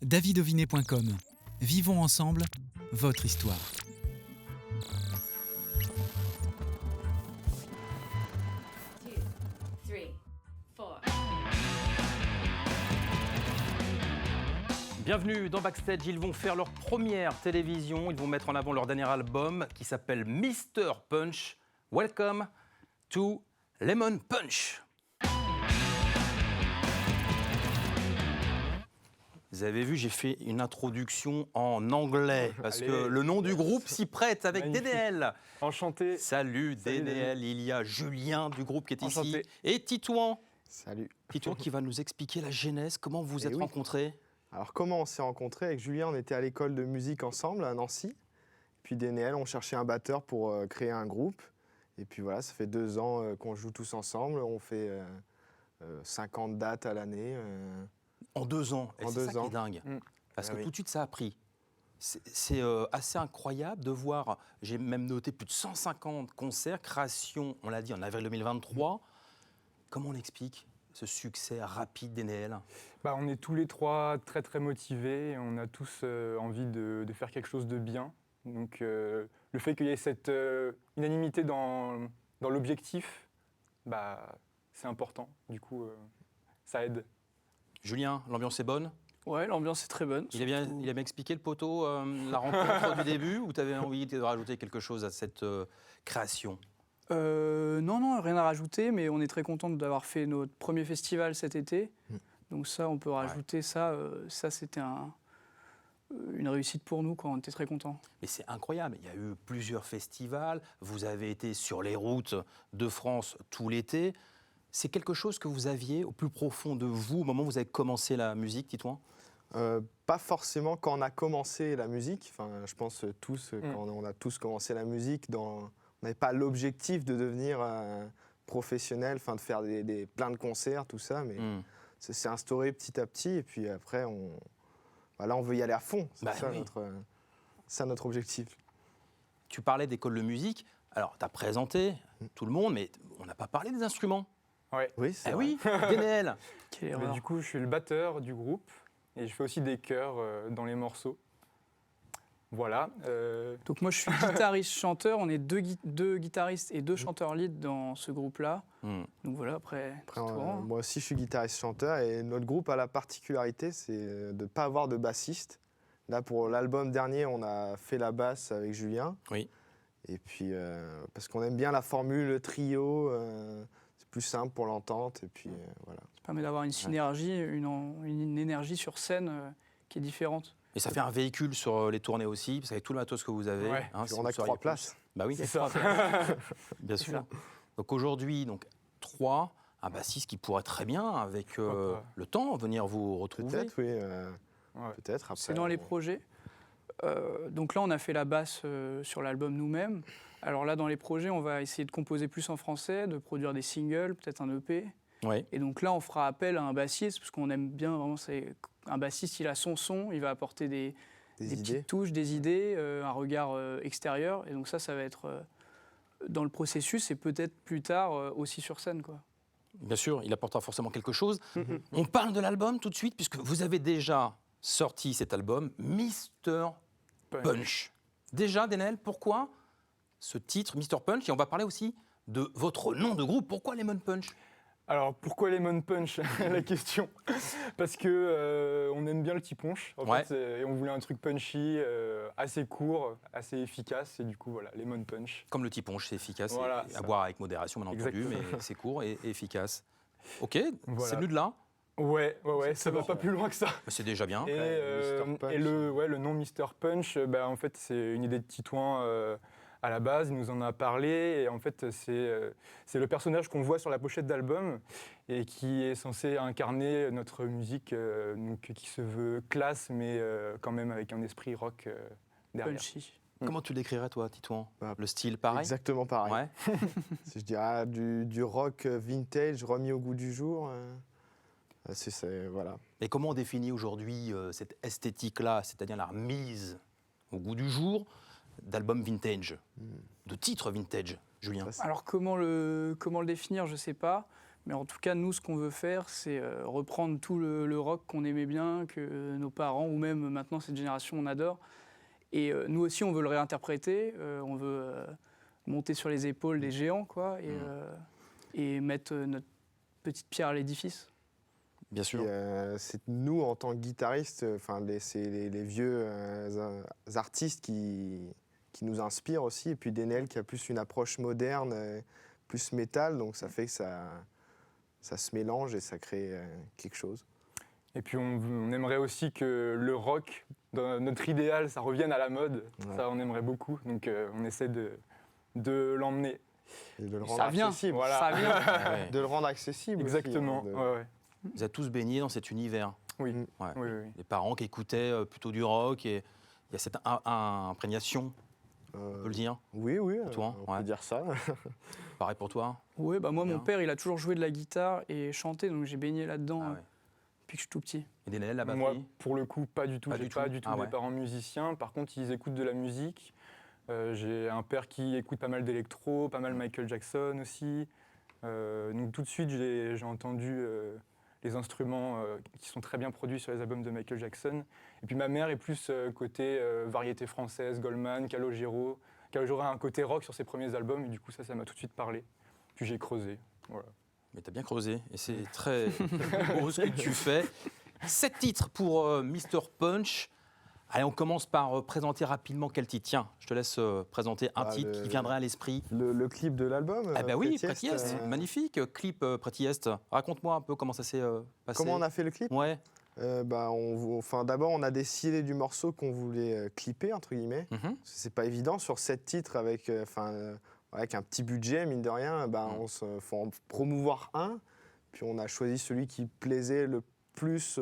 davidovinet.com. Vivons ensemble votre histoire. Bienvenue dans Backstage, ils vont faire leur première télévision, ils vont mettre en avant leur dernier album qui s'appelle Mr. Punch. Welcome to Lemon Punch. Vous avez vu, j'ai fait une introduction en anglais parce que le nom du groupe s'y prête avec Magnifique. DDL. Enchanté. Salut Salut, DDL, il y a Julien du groupe qui est ici Enchanté. et Titouan. Salut. Titouan qui va nous expliquer la genèse, comment vous vous êtes oui. rencontrés. Alors comment on s'est rencontrés? Avec Julien, on était à l'école de musique ensemble à Nancy. Puis DNL, on cherchait un batteur pour créer un groupe. Et puis voilà, ça fait 2 ans qu'on joue tous ensemble. On fait 50 dates à l'année. En 2 ans, et En c'est 2 ça qui ans. est dingue. Parce que oui. tout de suite, ça a pris. C'est assez incroyable de voir, j'ai même noté plus de 150 concerts, création, on l'a dit, en avril 2023. Comment on explique ce succès rapide d'NL? On est tous les trois très très motivés. On a tous envie de faire quelque chose de bien. Donc le fait qu'il y ait cette unanimité dans l'objectif, c'est important. Du coup, ça aide. Julien, l'ambiance est bonne? Ouais, l'ambiance est très bonne. Il a bien expliqué le poteau, la rencontre du début, ou tu avais envie de rajouter quelque chose à cette création? Non, rien à rajouter, mais on est très content d'avoir fait notre premier festival cet été. Donc ça, on peut rajouter ça. Ça, c'était une réussite pour nous, quoi. On était très contents. Mais c'est incroyable, il y a eu plusieurs festivals, vous avez été sur les routes de France tout l'été. C'est quelque chose que vous aviez au plus profond de vous au moment où vous avez commencé la musique, Titouan? Pas forcément quand on a commencé la musique. Enfin, je pense tous, quand on a tous commencé la musique, on n'avait pas l'objectif de devenir professionnel, enfin de faire plein de concerts, tout ça. Mais ça s'est instauré petit à petit. Et puis après, là, on veut y aller à fond. C'est ça notre objectif. Tu parlais d'école de musique. Alors, tu as présenté tout le monde, mais on n'a pas parlé des instruments. Ouais. Oui, c'est Eh vrai. oui, DNL. Quelle Mais erreur. du coup, je suis le batteur du groupe et je fais aussi des chœurs dans les morceaux. Voilà. Donc moi, je suis guitariste-chanteur. On est deux guitaristes et 2 chanteurs lead dans ce groupe-là. Donc voilà, après Après, Titouan. moi aussi, je suis guitariste-chanteur et notre groupe a la particularité, c'est de ne pas avoir de bassiste. Là, pour l'album dernier, on a fait la basse avec Julien. Oui. Et puis, parce qu'on aime bien la formule trio, c'est plus simple pour l'entente. Et puis, voilà. Ça permet d'avoir une synergie, une énergie sur scène qui est différente. Et ça fait un véhicule sur les tournées aussi, parce qu'avec tout le matos que vous avez. Ouais. Puis si on vous a que seriez 3 plus- places. Bah oui, C'est ça. bien C'est sûr. ça. Donc aujourd'hui, 3, un bassiste qui pourrait très bien, avec Pourquoi pas. le temps, venir vous retrouver. Peut-être, oui. Ouais. Peut-être. Après, C'est dans les projets. Donc là, on a fait la basse sur l'album nous-mêmes. Alors là, dans les projets, on va essayer de composer plus en français, de produire des singles, peut-être un EP. Ouais. Et donc là, on fera appel à un bassiste, parce qu'on aime bien vraiment, un bassiste, il a son son, il va apporter des des idées. petites touches, des idées, un regard extérieur. Et donc ça va être dans le processus et peut-être plus tard aussi sur scène, quoi. Bien sûr, il apportera forcément quelque chose. On parle de l'album tout de suite, puisque vous avez déjà sorti cet album, Mr. Punch. Déjà, DNL, pourquoi ce titre, Mr. Punch? Et on va parler aussi de votre nom de groupe. Pourquoi Lemon Punch? Alors pourquoi Lemon Punch? La question. Parce que on aime bien le petit punch. En Ouais. fait, et on voulait un truc punchy, assez court, assez efficace. Et du coup, voilà, Lemon Punch. Comme le petit punch, c'est efficace, Voilà, et à ça. boire avec modération, bien entendu, Exactement. mais c'est court et efficace. Ok, Voilà. c'est venu de là, Ouais, ça va pas plus loin que ça. mais c'est déjà bien. Et, Mr. Punch. et le nom Mr. Punch, en fait, c'est une idée de Titouan à la base. Il nous en a parlé. Et en fait, c'est le personnage qu'on voit sur la pochette d'album et qui est censé incarner notre musique, donc, qui se veut classe, mais quand même avec un esprit rock derrière. Punchy. Comment tu le décrirais, toi, Titouan? Bah, Le style, pareil? Exactement pareil. Ouais. Je dirais du rock vintage remis au goût du jour. Voilà. Et comment on définit aujourd'hui cette esthétique-là, c'est-à-dire la remise au goût du jour d'albums vintage, de titres vintage, Julien? Ça, Alors comment le définir, je sais pas. Mais en tout cas, nous, ce qu'on veut faire, c'est reprendre tout le rock qu'on aimait bien, que nos parents, ou même maintenant cette génération, on adore. Et nous aussi, on veut le réinterpréter, on veut monter sur les épaules des géants, quoi, et mettre notre petite pierre à l'édifice. Bien sûr. C'est nous, en tant que guitaristes, c'est les vieux artistes qui nous inspirent aussi. Et puis Denel qui a plus une approche moderne, plus métal, donc ça fait que ça se mélange et ça crée quelque chose. Et puis on aimerait aussi que le rock, dans notre idéal, ça revienne à la mode. Ouais. Ça, on aimerait beaucoup. Donc on essaie de l'emmener. Et de le rendre Ça vient, accessible. Voilà. ça vient. Ouais. De le rendre accessible. aussi, Exactement. hein, de- Ouais, ouais. Vous êtes tous baignés dans cet univers. Oui. Mm. Ouais. Oui, oui. Les parents qui écoutaient plutôt du rock, et il y a cette imprégnation, on peut le dire. Oui, toi, on ouais. peut dire ça. Pareil pour toi. Ouais, bah moi, Bien. mon père, il a toujours joué de la guitare et chanté, donc j'ai baigné là-dedans Ah ouais. depuis que je suis tout petit. Et Denel, la batterie. Moi, pour le coup, pas du tout. Pas J'ai du pas tout. du tout Ah des ouais. parents musiciens. Par contre, ils écoutent de la musique. J'ai un père qui écoute pas mal d'électro, pas mal Michael Jackson aussi. Donc tout de suite, j'ai entendu les instruments qui sont très bien produits sur les albums de Michael Jackson. Et puis ma mère est plus côté variété française, Goldman, Calogero. Calogero a un côté rock sur ses premiers albums, et du coup ça m'a tout de suite parlé. Puis j'ai creusé. Voilà. Mais t'as bien creusé, et c'est très beau ce que tu fais. 7 titres pour Mr. Punch. Allez, on commence par présenter rapidement quel titre. Tiens, je te laisse présenter un titre qui viendrait à l'esprit. Le clip de l'album. Ah ben oui, Pretty Pretty Est, magnifique clip Pretty Est. Raconte-moi un peu comment ça s'est passé. Comment on a fait le clip? Ouais. D'abord, on a décidé du morceau qu'on voulait clipper, entre guillemets. Mhm. C'est pas évident sur 7 titres avec un petit budget, mine de rien. Faut en promouvoir un. Puis on a choisi celui qui plaisait le plus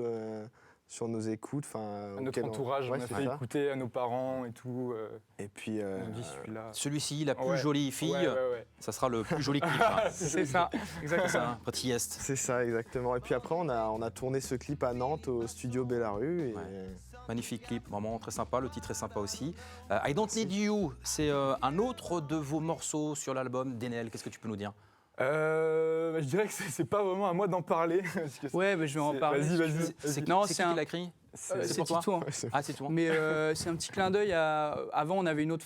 sur nos écoutes. À notre entourage, on a fait écouter à nos parents et tout. Et puis, On a dit celui-là. Celui-ci, la plus Ouais. jolie fille, Ouais. ça sera le plus joli clip. hein. C'est ça, C'est exactement. ça, hein, Pretty Est. c'est ça, exactement. Et puis après, on a tourné ce clip à Nantes, au studio Bellarue. Et Ouais. Magnifique clip, vraiment très sympa. Le titre est sympa aussi. I Don't Need You, c'est un autre de vos morceaux sur l'album. Denel, qu'est-ce que tu peux nous dire? Je dirais que c'est pas vraiment à moi d'en parler. Parce que Ouais, bah, je vais en parler. Vas-y, si vas-y. tu veux. C'est Non, qui c'est qui un- l'a écrit? c'est c'est pour toi Tito, hein. Ah, c'est toi. Mais c'est un petit clin d'œil à. Avant, on avait une autre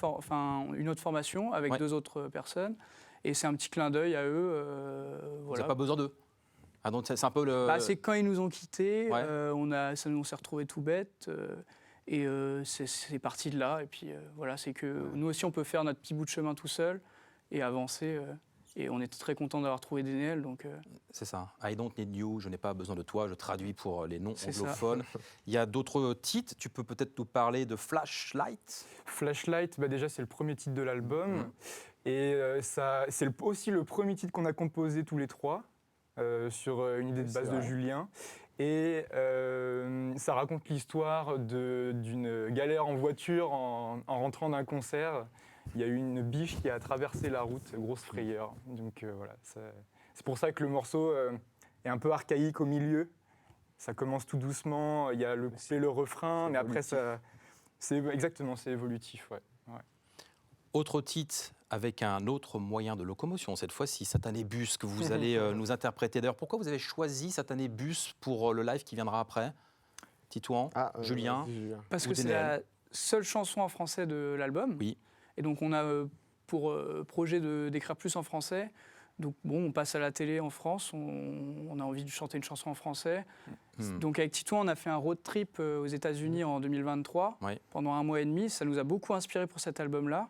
formation avec Ouais. 2 autres personnes. Et c'est un petit clin d'œil à eux. Vous Voilà. n'avez pas besoin d'eux. Ah, donc c'est un peu le. Bah, c'est quand ils nous ont quittés, Ouais. on s'est retrouvés tout bêtes. Et c'est parti de là. Et puis voilà, c'est que nous aussi, on peut faire notre petit bout de chemin tout seul et avancer. Et on est très content d'avoir trouvé Denel. Donc, C'est ça. I Don't Need You, je n'ai pas besoin de toi. Je traduis pour les C'est ça. non-anglophones. Il y a d'autres titres. Tu peux peut-être nous parler de Flashlight. Flashlight, déjà c'est le premier titre de l'album. Mhm. Et c'est aussi le premier titre qu'on a composé tous les trois sur une idée de C'est base de vrai. Julien. Et ça raconte l'histoire d'une galère en voiture en rentrant d'un concert. Il y a eu une biche qui a traversé la route, grosse frayeur. Donc voilà, c'est pour ça que le morceau est un peu archaïque au milieu. Ça commence tout doucement, il y a le couplet, le refrain, mais après c'est évolutif. Ouais. Autre titre avec un autre moyen de locomotion, cette fois-ci, Satané Bus, que vous allez nous interpréter. D'ailleurs, pourquoi vous avez choisi Satané Bus pour le live qui viendra après? Titouan, Julien. vas-y, Julien. parce Ou que c'est Denel. la seule chanson en français de l'album. Oui. Et donc, on a pour projet d'écrire plus en français. Donc, bon, on passe à la télé en France, on a envie de chanter une chanson en français. Hmm. Donc, avec Titouan, on a fait un road trip aux États-Unis en 2023, Oui. pendant 1 mois et demi. Ça nous a beaucoup inspiré pour cet album-là.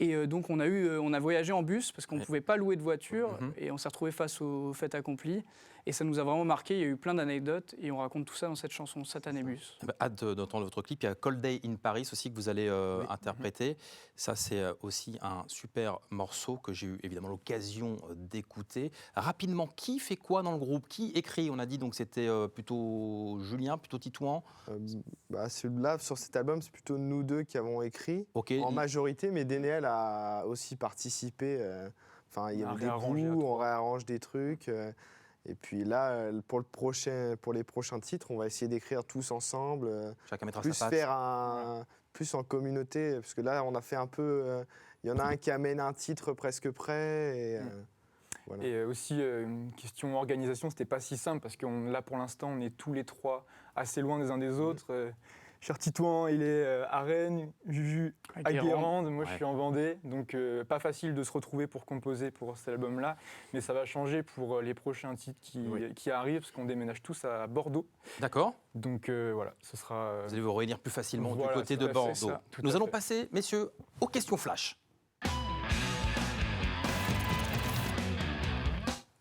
Et donc, on a voyagé en bus parce qu'on ne Oui. pouvait pas louer de voiture. Mhm. Et on s'est retrouvé face au fait accompli. Et ça nous a vraiment marqué. Il y a eu plein d'anecdotes. Et on raconte tout ça dans cette chanson, Satané Bus. Eh ben, hâte d'entendre votre clip. Il y a Cold Day in Paris aussi que vous allez interpréter. Ça, c'est aussi un super morceau que j'ai eu évidemment l'occasion d'écouter. Rapidement, qui fait quoi dans le groupe? Qui écrit? On a dit donc c'était plutôt Julien, plutôt Titouan. Celui-là, sur cet album, c'est plutôt nous deux qui avons écrit Ok. en majorité, mais Denel a aussi participé. Il y On a avait des réarrangé à bouts, on trois. réarrange des trucs. Et puis là, pour les prochains titres, on va essayer d'écrire tous ensemble, Chacun mettra plus sa patte. plus en communauté, parce que là, on a fait un peu. Il y en a un qui amène un titre presque prêt. Voilà. Et aussi, une question organisation, c'était pas si simple parce que là, pour l'instant, on est tous les trois assez loin des uns des autres. Cher Titouan, il est à Rennes, Juju à Guérande, moi je suis en Vendée. Donc, pas facile de se retrouver pour composer pour cet album-là. Mais ça va changer pour les prochains titres qui arrivent parce qu'on déménage tous à Bordeaux. D'accord. Donc, voilà, ce sera. Vous allez vous réunir plus facilement Voilà, du côté c'est de ça, Bordeaux. c'est ça, tout Nous à allons fait. passer, messieurs, aux questions flash.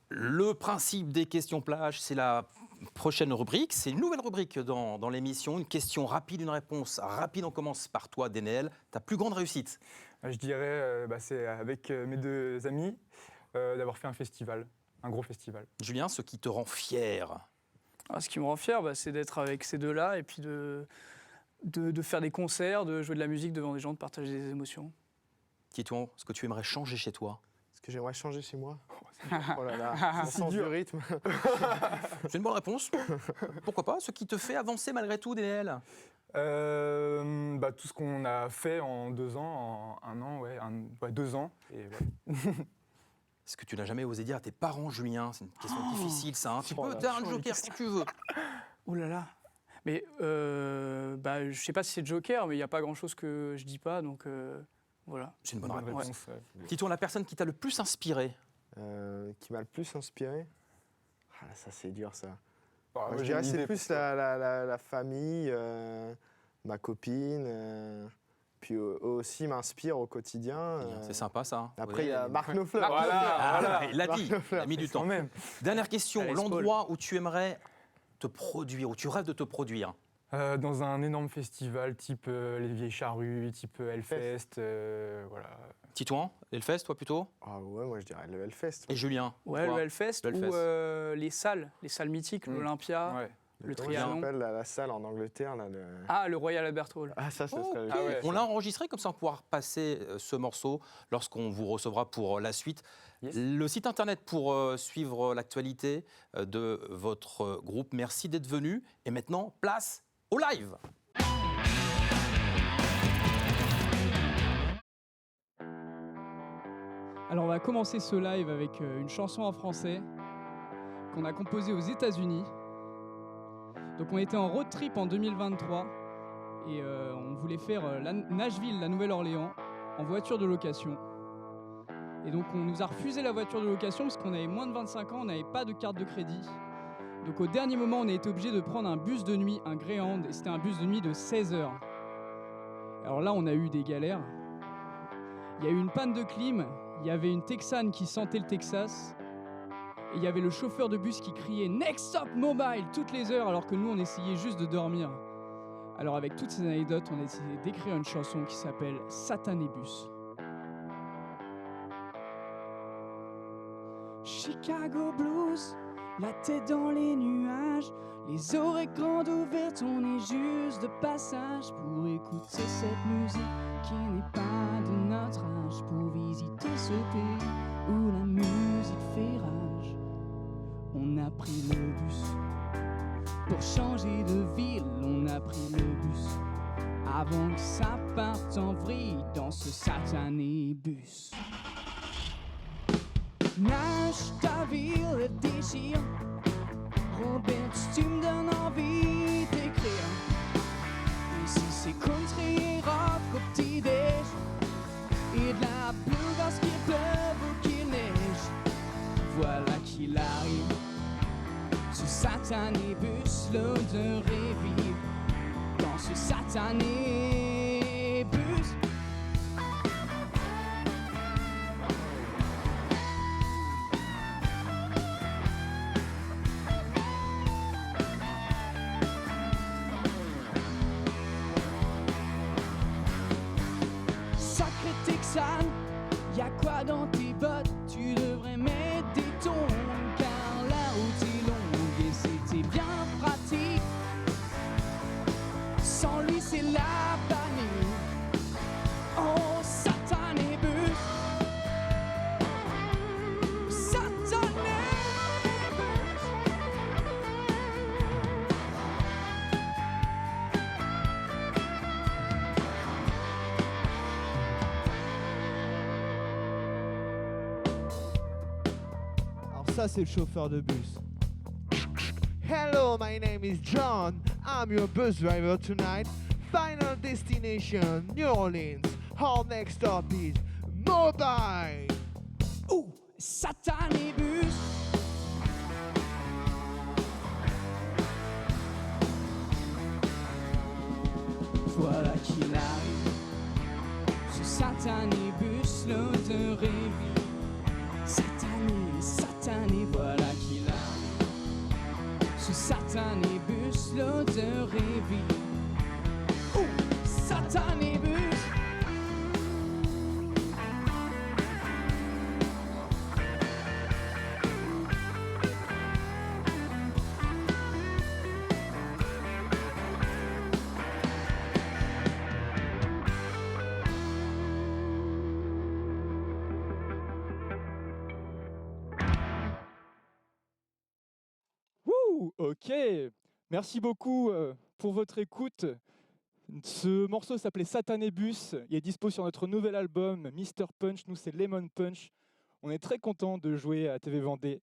Le principe des questions flash, c'est la prochaine rubrique. C'est une nouvelle rubrique dans l'émission. Une question rapide, une réponse rapide. On commence par toi, Dénéel. Ta plus grande réussite? Je dirais, c'est avec mes deux amis d'avoir fait un festival, un gros festival. Julien, ce qui te rend fier? Ce qui me rend fier, c'est d'être avec ces deux-là et puis de faire des concerts, de jouer de la musique devant des gens, de partager des émotions. Titouan, ce que tu aimerais changer chez toi? Ce que j'aimerais changer chez moi. Oh là là, c'est sens du rythme. C'est une bonne réponse. Pourquoi pas? Ce qui te fait avancer malgré tout, Dénéel? Tout ce qu'on a fait en 2 ans, en 1 an, 2 ans. Et voilà. Ce que tu n'as jamais osé dire à tes parents, Julien? C'est une question difficile, ça. Tu Oh peux là, faire un joker si tu veux. Oh là là. Mais je sais pas si c'est Joker, mais il n'y a pas grand-chose que je dis pas, donc voilà. C'est une bonne Bonne réponse. réponse, Titouan, la personne qui t'a le plus inspiré? Qui m'a le plus inspiré. Ça c'est dur ça. Moi, Je j'ai dirais une c'est idée plus pour ça. la famille, ma copine, puis eux aussi m'inspirent au quotidien. C'est sympa, ça. Après, il y Oui. a Marc Knopfler. Ah, il l'a Marc dit, Knopfler. il a mis du temps. Quand même. Dernière question, Allez, l'endroit où tu aimerais te produire, où tu rêves de te produire? Dans un énorme festival type Les Vieilles Charrues, type Hellfest, voilà. Titouan, Hellfest, toi plutôt? Ah ouais, moi je dirais le Hellfest. Et Julien? Ouais, toi le Hellfest Le Hellfest. ou les salles mythiques, l'Olympia, Ouais. le Comment ça Trianon. s'appelle la salle en Angleterre là, Le Royal Albert Hall. ça Oh, serait ok. Ah ouais. On l'a enregistré, comme ça on pourra passer ce morceau lorsqu'on vous recevra pour la suite. Yes. Le site internet pour suivre l'actualité de votre groupe. Merci d'être venu. Et maintenant, place au live. Alors on va commencer ce live avec une chanson en français qu'on a composée aux États-Unis. Donc on était en road trip en 2023 et on voulait faire Nashville, la Nouvelle-Orléans, en voiture de location. Et donc on nous a refusé la voiture de location parce qu'on avait moins de 25 ans, on n'avait pas de carte de crédit. Donc au dernier moment, on a été obligé de prendre un bus de nuit, un Greyhound, et c'était un bus de nuit de 16 heures. Alors là, on a eu des galères. Il y a eu une panne de clim, il y avait une Texane qui sentait le Texas, et il y avait le chauffeur de bus qui criait « Next stop mobile !» toutes les heures, alors que nous, on essayait juste de dormir. Alors avec toutes ces anecdotes, on a décidé d'écrire une chanson qui s'appelle « Satanébus ». Chicago Blues, la tête dans les nuages, les oreilles grandes ouvertes, on est juste de passage pour écouter cette musique qui n'est pas de notre âge, pour visiter ce pays où la musique fait rage. On a pris le bus pour changer de ville, on a pris le bus avant que ça parte en vrille dans ce satané bus. Nash, ta ville déchire. Robert, tu me donnes envie d'écrire. Ici c'est country et rock au petit-déj, et de la bluegrass qu'il pleuve ou qu'il neige. Voilà qu'il arrive, ce satané bus, l'odeur est vive dans ce satané bus. Sacré Texane, y'a quoi dans tes bottes? Tu devrais mettre des tons, car la route est longue et c'était bien pratique. Sans lui c'est la panique. Oh satané bus, satané bus. ça c'est le chauffeur de bus. Hello, my name is John. I'm your bus driver tonight. Final destination, New Orleans. Our next stop is Mobile. Ouh, satané bus. Voilà qu'il arrive, ce satané bus, l'odeur est vive. Satané, satané, voilà qu'il arrive, ce satané bus, l'odeur est vive. Ouh, satané bus. Wouh, ok. Merci beaucoup pour votre écoute. Ce morceau s'appelait Satanébus. Il est dispo sur notre nouvel album Mr. Punch. Nous, c'est Lemon Punch. On est très content de jouer à TV Vendée.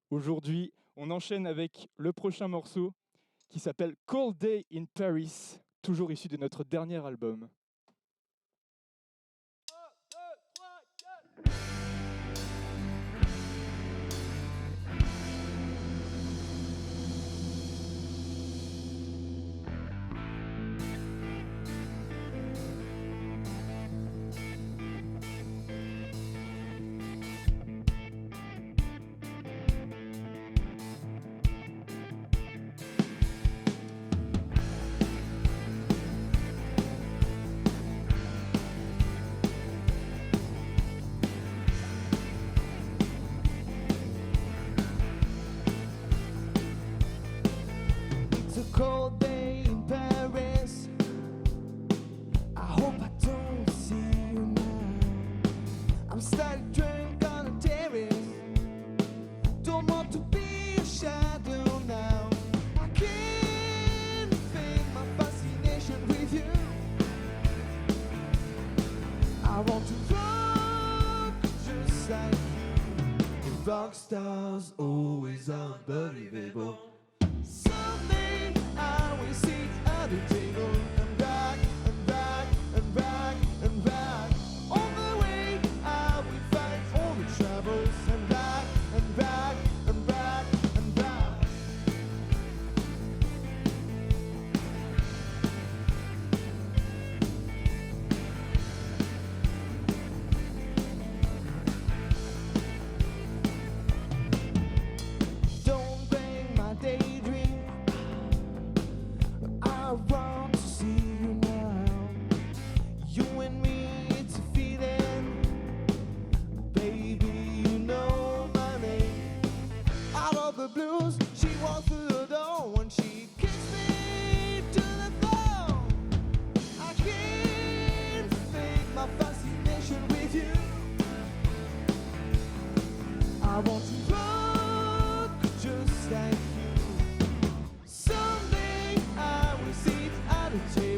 Aujourd'hui, on enchaîne avec le prochain morceau qui s'appelle Cold Day in Paris, toujours issu de notre dernier album. It's a cold day in Paris. I hope I don't see you now. I'm starting drunk on a terrace. Don't want to be a shadow now. I can't fake my fascination with you. I want to rock just like you. Rock stars always unbelievable. Someday I will sit at the table and rock and rock and rock and rock. On the way I will fight all the troubles and rock and rock and rock and rock. Don't bring my daydream. I want to see you now. You and me, it's a feeling. Baby, you know my name. Out of the blues, she walked through the door when she kissed me to the floor. I can't fake my fascination with you. I want to rock just like you. Someday I will sit at a table.